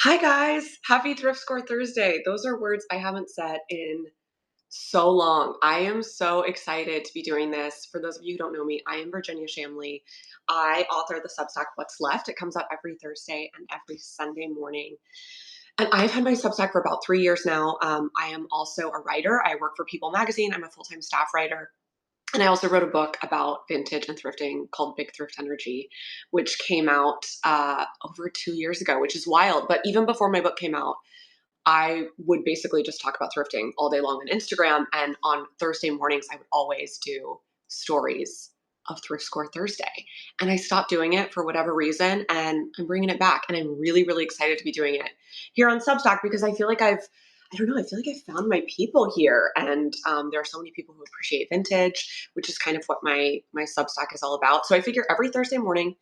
Hi guys, happy Thrift Score Thursday. Those are words I haven't said in so long. I am so excited to be doing this. For those of you who don't know me, I am Virginia Shamley. I author the Substack What's Left. It comes out every Thursday and every Sunday morning. And I've had my Substack for about 3 years now. I am also a writer. I work for People Magazine. I'm a full-time staff writer. And I also wrote a book about vintage and thrifting called Big Thrift Energy, which came out over 2 years ago, which is wild. But even before my book came out, I would basically just talk about thrifting all day long on Instagram. And on Thursday mornings, I would always do stories of Thrift Score Thursday. And I stopped doing it for whatever reason, and I'm bringing it back. And I'm really, really excited to be doing it here on Substack because I feel like I don't know, I feel like I found my people here. And there are so many people who appreciate vintage, which is kind of what my Substack is all about. So I figure every Thursday morning,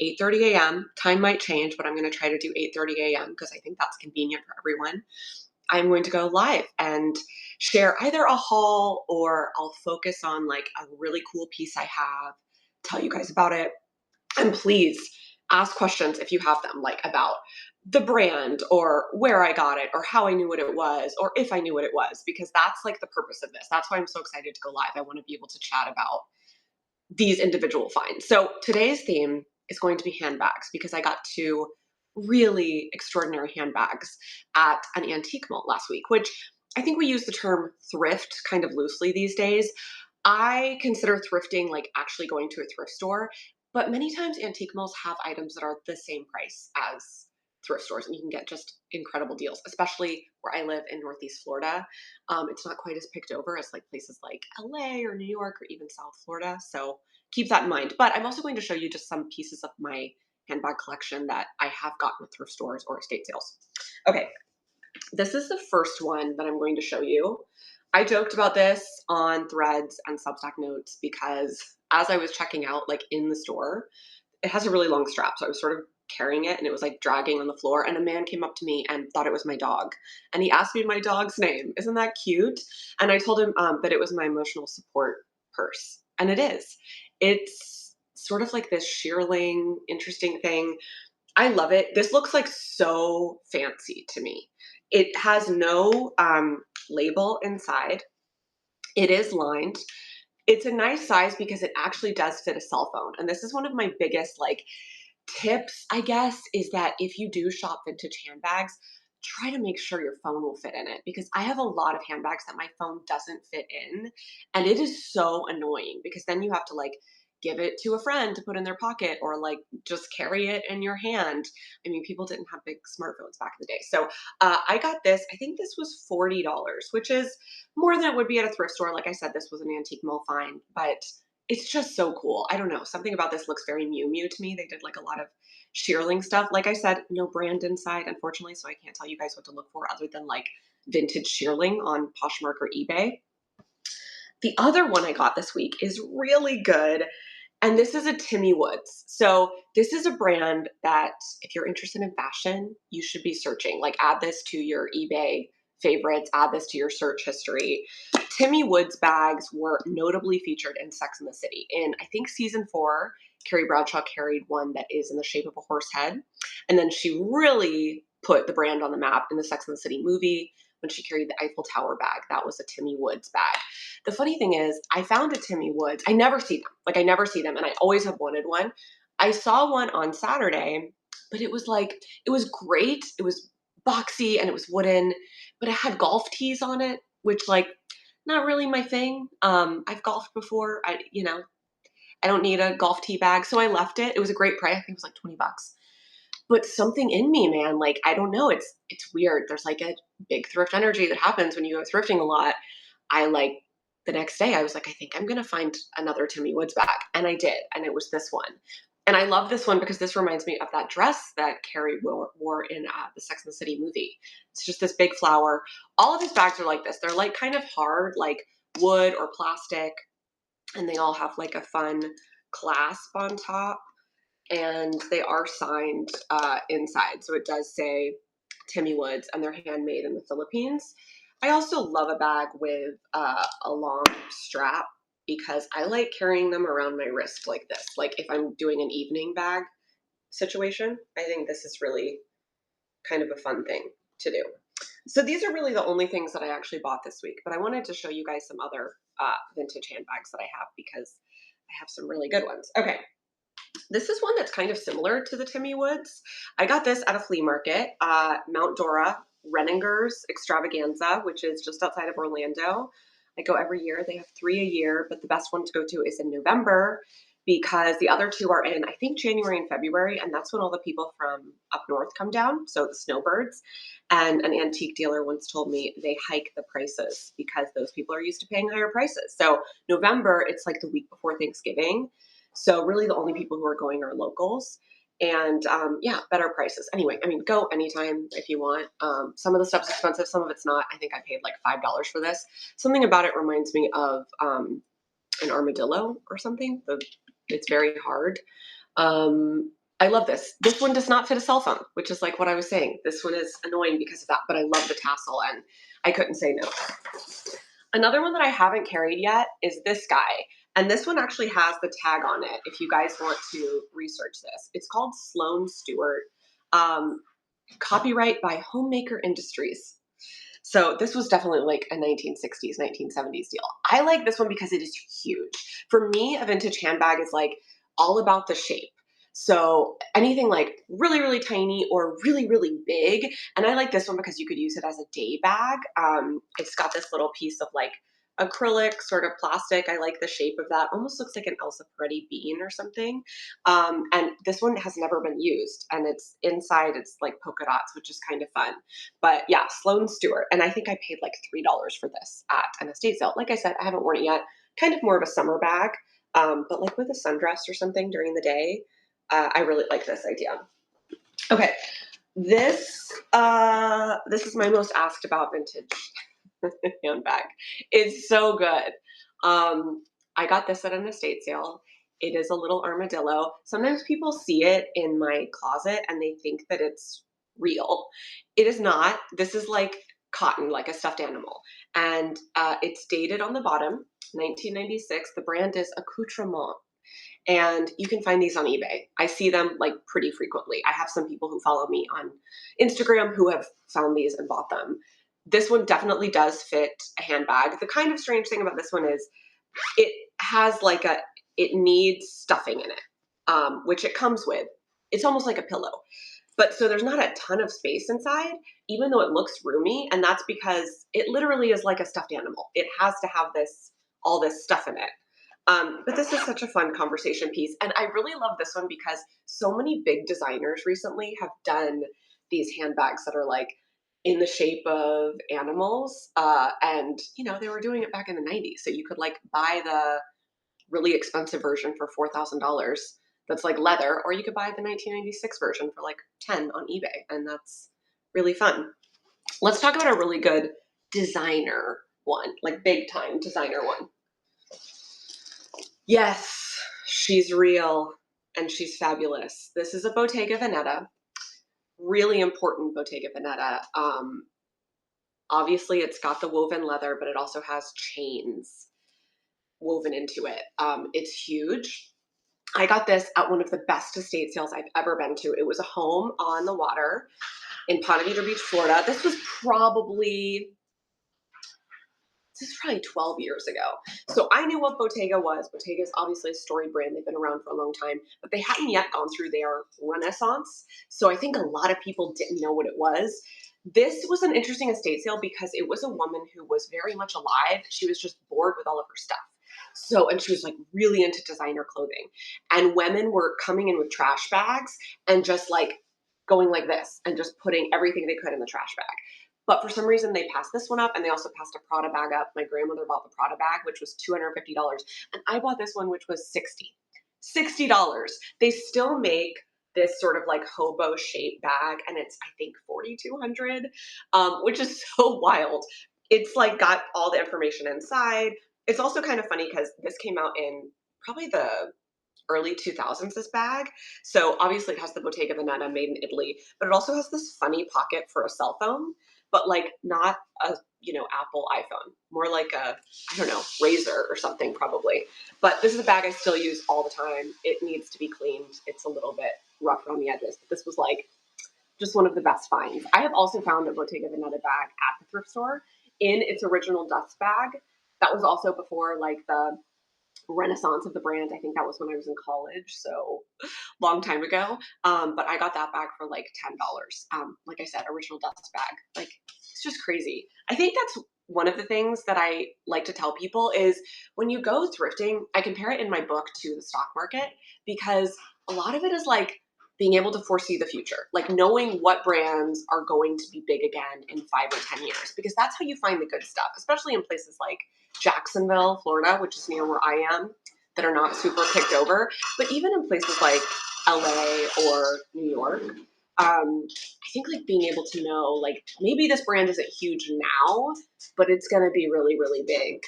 8:30 a.m. Time might change, but I'm going to try to do 8:30 a.m. because I think that's convenient for everyone. I'm going to go live and share either a haul or I'll focus on like a really cool piece I have, tell you guys about it. And please ask questions if you have them, like about the brand or where I got it or how I knew what it was or if I knew what it was, because that's like the purpose of this. That's why I'm so excited to go live. I want to be able to chat about these individual finds. So today's theme is going to be handbags because I got two really extraordinary handbags at an antique mall last week, which I think we use the term thrift kind of loosely these days. I consider thrifting like actually going to a thrift store, but many times antique malls have items that are the same price as thrift stores, and you can get just incredible deals, especially where I live in Northeast Florida. It's not quite as picked over as like places like LA or New York or even South Florida. So keep that in mind. But I'm also going to show you just some pieces of my handbag collection that I have gotten at thrift stores or estate sales. Okay, this is the first one that I'm going to show you. I joked about this on Threads and Substack notes because as I was checking out, like in the store, it has a really long strap. So I was sort of carrying it and it was like dragging on the floor. And a man came up to me and thought it was my dog. And he asked me my dog's name. Isn't that cute? And I told him that it was my emotional support purse. And it is. It's sort of like this shearling, interesting thing. I love it. This looks like so fancy to me. It has no label inside. It is lined. It's a nice size because it actually does fit a cell phone. And this is one of my biggest like tips, I guess, is that if you do shop vintage handbags, try to make sure your phone will fit in it because I have a lot of handbags that my phone doesn't fit in. And it is so annoying because then you have to like give it to a friend to put in their pocket or like just carry it in your hand. I mean, people didn't have big smartphones back in the day. So I got this. I think this was $40, which is more than it would be at a thrift store. Like I said, this was an antique mall find, but it's just so cool. I don't know. Something about this looks very Miu Miu to me. They did like a lot of shearling stuff. Like I said, no brand inside, unfortunately, so I can't tell you guys what to look for other than like vintage shearling on Poshmark or eBay. The other one I got this week is really good. And this is a Timmy Woods. So this is a brand that if you're interested in fashion, you should be searching. Like add this to your eBay favorites, add this to your search history. Timmy Woods bags were notably featured in Sex and the City. In I think season 4, Carrie Bradshaw carried one that is in the shape of a horse head. And then she really put the brand on the map in the Sex and the City movie when she carried the Eiffel Tower bag. That was a Timmy Woods bag. The funny thing is, I found a Timmy Woods. I never see them. Like, I never see them, and I always have wanted one. I saw one on Saturday, but it was like, it was great. It was boxy and it was wooden, but it had golf tees on it, which, like, not really my thing. I've golfed before. I don't need a golf tee bag, so I left it. It was a great price. I think it was like $20. But something in me, man, like, I don't know. It's weird. There's like a big thrift energy that happens when you go thrifting a lot. I like the next day I was like, I think I'm going to find another Timmy Woods bag. And I did. And it was this one. And I love this one because this reminds me of that dress that Carrie wore in the Sex and the City movie. It's just this big flower. All of his bags are like this. They're like kind of hard, like wood or plastic. And they all have like a fun clasp on top. And they are signed inside. So it does say Timmy Woods, and they're handmade in the Philippines. I also love a bag with a long strap because I like carrying them around my wrist like this. Like if I'm doing an evening bag situation, I think this is really kind of a fun thing to do. So these are really the only things that I actually bought this week, but I wanted to show you guys some other vintage handbags that I have because I have some really good ones. Okay. This is one that's kind of similar to the Timmy Woods. I got this at a flea market, Mount Dora, Renninger's Extravaganza, which is just outside of Orlando. I go every year. They have 3 a year, but the best one to go to is in November because the other 2 are in, I think, January and February, and that's when all the people from up north come down, so the snowbirds. And an antique dealer once told me they hike the prices because those people are used to paying higher prices. So November, it's like the week before Thanksgiving. So really the only people who are going are locals and yeah, better prices. Anyway, I mean, go anytime if you want. Some of the stuff's expensive, some of it's not. I think I paid like $5 for this. Something about it reminds me of an armadillo or something. It's very hard. I love this. This one does not fit a cell phone, which is like what I was saying. This one is annoying because of that, but I love the tassel and I couldn't say no. Another one that I haven't carried yet is this guy. And this one actually has the tag on it if you guys want to research this. It's called Sloane Stewart, copyright by Homemaker Industries. So this was definitely like a 1960s, 1970s deal. I like this one because it is huge. For me, a vintage handbag is like all about the shape. So anything like really, really tiny or really, really big. And I like this one because you could use it as a day bag. It's got this little piece of like acrylic sort of plastic. I like the shape of that. Almost looks like an Elsa Peretti bean or something. And this one has never been used. And it's inside, it's like polka dots, which is kind of fun. But yeah, Sloane Stewart. And I think I paid like $3 for this at an estate sale. Like I said, I haven't worn it yet. Kind of more of a summer bag, but like with a sundress or something during the day. I really like this idea. Okay, this is my most asked about vintage handbag. It's so good. I got this at an estate sale. It is a little armadillo. Sometimes people see it in my closet and they think that it's real. It is not. This is like cotton, like a stuffed animal. And it's dated on the bottom, 1996. The brand is Accoutrement. And you can find these on eBay. I see them like pretty frequently. I have some people who follow me on Instagram who have found these and bought them. This one definitely does fit a handbag. The kind of strange thing about this one is it has like it needs stuffing in it, which it comes with. It's almost like a pillow. But so there's not a ton of space inside, even though it looks roomy. And that's because it literally is like a stuffed animal. It has to have all this stuff in it. But this is such a fun conversation piece. And I really love this one because so many big designers recently have done these handbags that are like in the shape of animals. And, they were doing it back in the 90s. So you could like buy the really expensive version for $4,000 that's like leather, or you could buy the 1996 version for like 10 on eBay. And that's really fun. Let's talk about a really good designer one, like big time designer one. Yes, she's real and she's fabulous. This is a Bottega Veneta, really important Bottega Veneta. Obviously, it's got the woven leather, but it also has chains woven into it. It's huge. I got this at one of the best estate sales I've ever been to. It was a home on the water in Ponte Vedra Beach, Florida. This was probably 12 years ago. So I knew what Bottega was. Bottega is obviously a storied brand. They've been around for a long time, but they hadn't yet gone through their renaissance. So I think a lot of people didn't know what it was. This was an interesting estate sale because it was a woman who was very much alive. She was just bored with all of her stuff. And she was like really into designer clothing. And women were coming in with trash bags and just like going like this and just putting everything they could in the trash bag. But for some reason, they passed this one up, and they also passed a Prada bag up. My grandmother bought the Prada bag, which was $250, and I bought this one, which was $60. They still make this sort of like hobo shaped bag, and it's I think $4,200, which is so wild. It's like got all the information inside. It's also kind of funny because this came out in probably the early 2000s, this bag. So obviously it has the Bottega Veneta made in Italy, but it also has this funny pocket for a cell phone, but like not a, Apple iPhone, more like a, I don't know, Razor or something probably. But this is a bag I still use all the time. It needs to be cleaned. It's a little bit rough around the edges, but this was like just one of the best finds. I have also found a Bottega Veneta bag at the thrift store in its original dust bag. That was also before like the renaissance of the brand. I think that was when I was in college, so long time ago. But I got that bag for like $10. Like I said, original dust bag. Like it's just crazy. I think that's one of the things that I like to tell people is when you go thrifting, I compare it in my book to the stock market because a lot of it is like being able to foresee the future, like knowing what brands are going to be big again in 5 or 10 years, because that's how you find the good stuff, especially in places like Jacksonville, Florida, which is near where I am, that are not super picked over. But even in places like LA or New York, I think like being able to know, like maybe this brand isn't huge now, but it's going to be really, really big.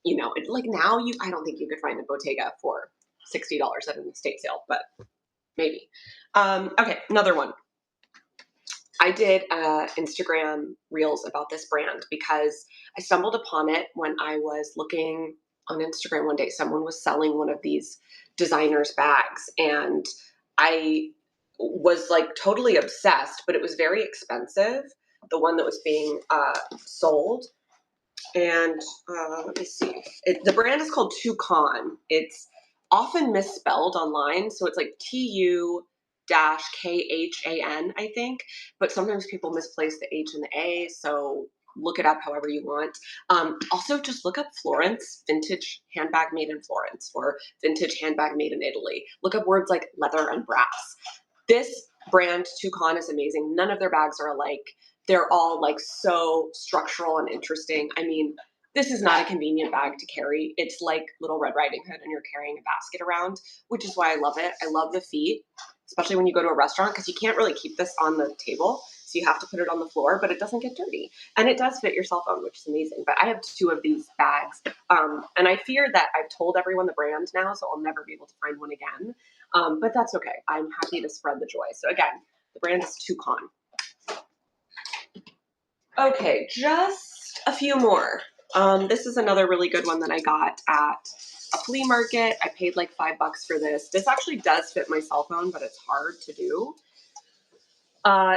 You know, like now I don't think you could find a Bottega for $60 at an estate sale, but maybe. Okay, another one. I did Instagram reels about this brand because I stumbled upon it when I was looking on Instagram one day. Someone was selling one of these designers' bags, and I was like totally obsessed, but it was very expensive. The one that was being sold. And let me see. The brand is called Toucan. It's often misspelled online, so it's like TU-KHAN, I think. But sometimes people misplace the H and the A, so look it up however you want. Also, just look up Florence, vintage handbag made in Florence, or vintage handbag made in Italy. Look up words like leather and brass. This brand, Toucan, is amazing. None of their bags are alike. They're all like so structural and interesting. I mean, this is not a convenient bag to carry. It's like Little Red Riding Hood and you're carrying a basket around, which is why I love it. I love the feet, especially when you go to a restaurant, because you can't really keep this on the table. So you have to put it on the floor, but it doesn't get dirty. And it does fit your cell phone, which is amazing. But I have 2 of these bags. And I fear that I've told everyone the brand now, so I'll never be able to find one again. But that's okay. I'm happy to spread the joy. So again, the brand is Toucan. Okay, just a few more. This is another really good one that I got at a flea market. I paid like $5 for this. This actually does fit my cell phone, but it's hard to do.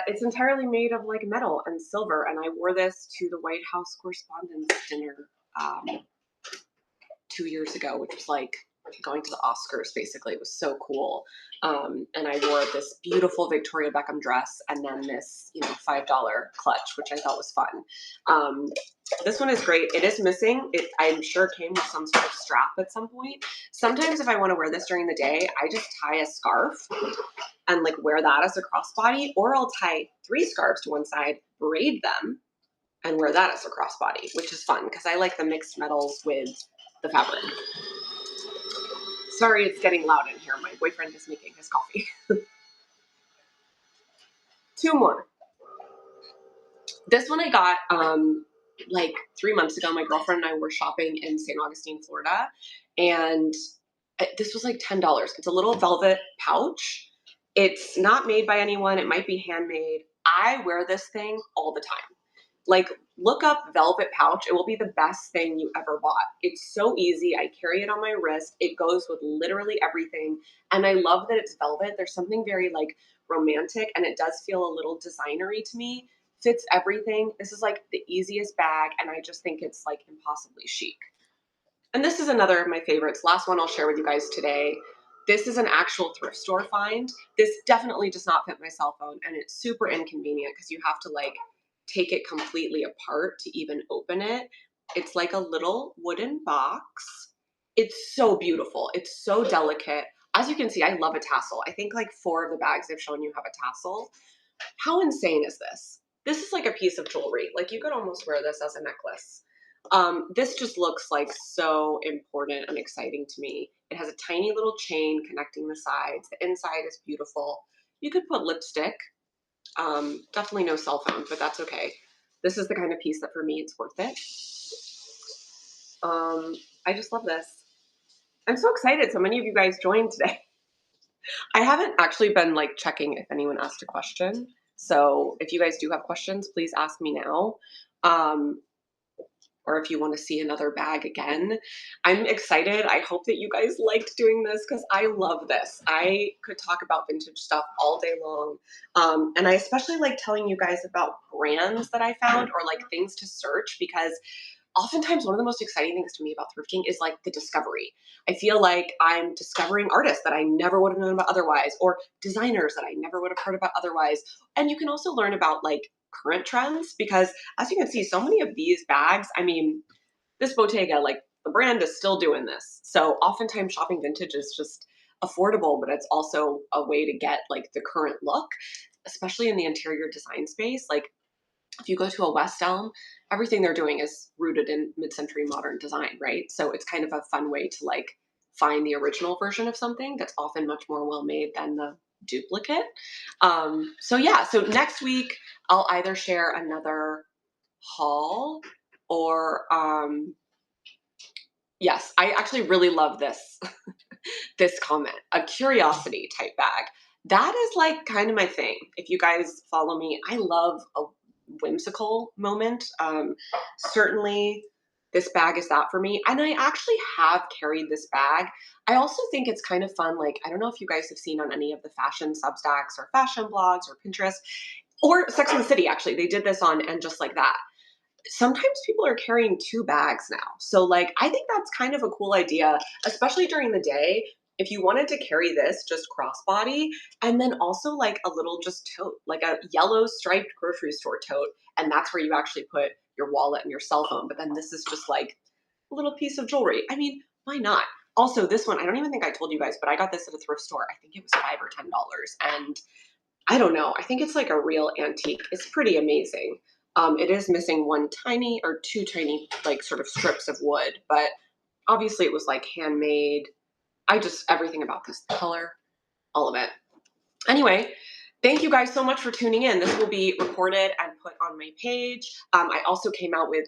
It's entirely made of like metal and silver, and I wore this to the White House Correspondents' Dinner 2 years ago, which was like going to the Oscars, basically. It was so cool. And I wore this beautiful Victoria Beckham dress and then this, $5 clutch, which I thought was fun. This one is great. It is missing. I'm sure came with some sort of strap at some point. Sometimes if I want to wear this during the day, I just tie a scarf and like wear that as a crossbody, or I'll tie 3 scarves to one side, braid them, and wear that as a crossbody, which is fun because I like the mixed metals with the fabric. Sorry, it's getting loud in here. My boyfriend is making his coffee. 2 more. This one I got like 3 months ago. My girlfriend and I were shopping in St. Augustine, Florida, and this was like $10. It's a little velvet pouch. It's not made by anyone. It might be handmade. I wear this thing all the time. Like, look up velvet pouch. It will be the best thing you ever bought. It's so easy. I carry it on my wrist. It goes with literally everything. And I love that it's velvet. There's something very like romantic, and it does feel a little designery to me. Fits everything. This is like the easiest bag, and I just think it's like impossibly chic. And this is another of my favorites. Last one I'll share with you guys today. This is an actual thrift store find. This definitely does not fit my cell phone, and it's super inconvenient because you have to like take it completely apart to even open it. It's like a little wooden box. It's so beautiful. It's so delicate. As you can see, I love a tassel. I think like 4 of the bags I've shown you have a tassel. How insane is this? This is like a piece of jewelry. Like you could almost wear this as a necklace. This just looks like so important and exciting to me. It has a tiny little chain connecting the sides. The inside is beautiful. You could put lipstick. Definitely no cell phone, but that's okay. This is the kind of piece that for me, it's worth it. I just love this. I'm so excited. So many of you guys joined today. I haven't actually been like checking if anyone asked a question. So if you guys do have questions, please ask me now. or if you want to see another bag again. I'm excited. I hope that you guys liked doing this because I love this. I could talk about vintage stuff all day long. And I especially like telling you guys about brands that I found or like things to search because oftentimes one of the most exciting things to me about thrifting is like the discovery. I feel like I'm discovering artists that I never would have known about otherwise, or designers that I never would have heard about otherwise. And you can also learn about like current trends because as you can see, so many of these bags, I mean, this Bottega, like the brand is still doing this. So oftentimes shopping vintage is just affordable, but it's also a way to get like the current look, especially in the interior design space. Like if you go to a West Elm, everything they're doing is rooted in mid-century modern design, right? So it's kind of a fun way to like find the original version of something that's often much more well made than the duplicate. So yeah, so next week I'll either share another haul or yes, I actually really love this this comment, a curiosity type bag. That is like kind of my thing. If you guys follow me, I love a whimsical moment. Certainly, this bag is that for me. And I actually have carried this bag. I also think it's kind of fun. Like, I don't know if you guys have seen on any of the fashion Substacks or fashion blogs or Pinterest or Sex and the City, actually. They did this on And Just Like That. Sometimes people are carrying two bags now. So like I think that's kind of a cool idea, especially during the day. If you wanted to carry this just crossbody and then also like a little just tote, like a yellow striped grocery store tote, and that's where you actually put your wallet and your cell phone. But then this is just like a little piece of jewelry. I mean, why not? Also, this one, I don't even think I told you guys, but I got this at a thrift store. I think it was $5 or $10. And I don't know. I think it's like a real antique. It's pretty amazing. It is missing one tiny or two tiny, like sort of strips of wood, but obviously it was like handmade. Everything about this, the color, all of it. Anyway, thank you guys so much for tuning in. This will be recorded and put on my page. I also came out with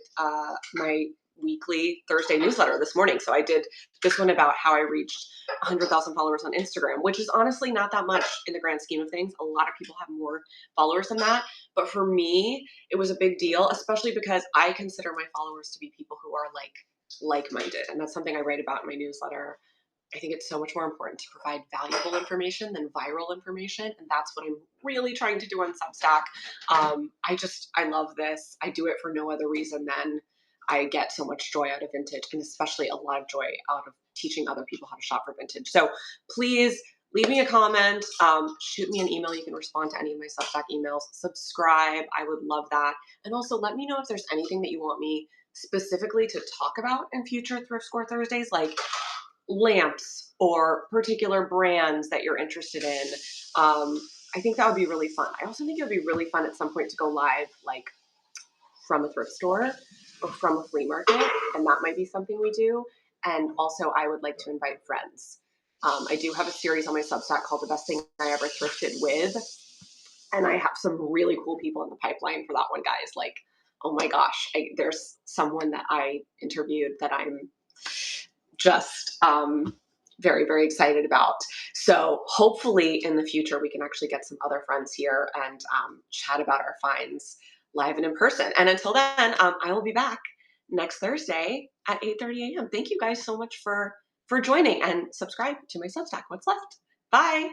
my weekly Thursday newsletter this morning. So I did this one about how I reached 100,000 followers on Instagram, which is honestly not that much in the grand scheme of things. A lot of people have more followers than that. But for me, it was a big deal, especially because I consider my followers to be people who are like-minded. And that's something I write about in my newsletter. I think it's so much more important to provide valuable information than viral information. And that's what I'm really trying to do on Substack. I love this. I do it for no other reason than I get so much joy out of vintage and especially a lot of joy out of teaching other people how to shop for vintage. So please leave me a comment, shoot me an email. You can respond to any of my Substack emails, subscribe. I would love that. And also let me know if there's anything that you want me specifically to talk about in future Thrift Score Thursdays, like lamps or particular brands that you're interested in. I think that would be really fun. I also think it would be really fun at some point to go live, like from a thrift store or from a flea market, and that might be something we do. And also, I would like to invite friends. I do have a series on my Substack called The Best Thing I Ever Thrifted With, and I have some really cool people in the pipeline for that one, guys. Like, oh my gosh, there's someone that I interviewed that I'm just very, very excited about. So hopefully in the future, we can actually get some other friends here and chat about our finds live and in person. And until then, I will be back next Thursday at 8:30 a.m. Thank you guys so much for joining and subscribe to my Substack. What's left? Bye.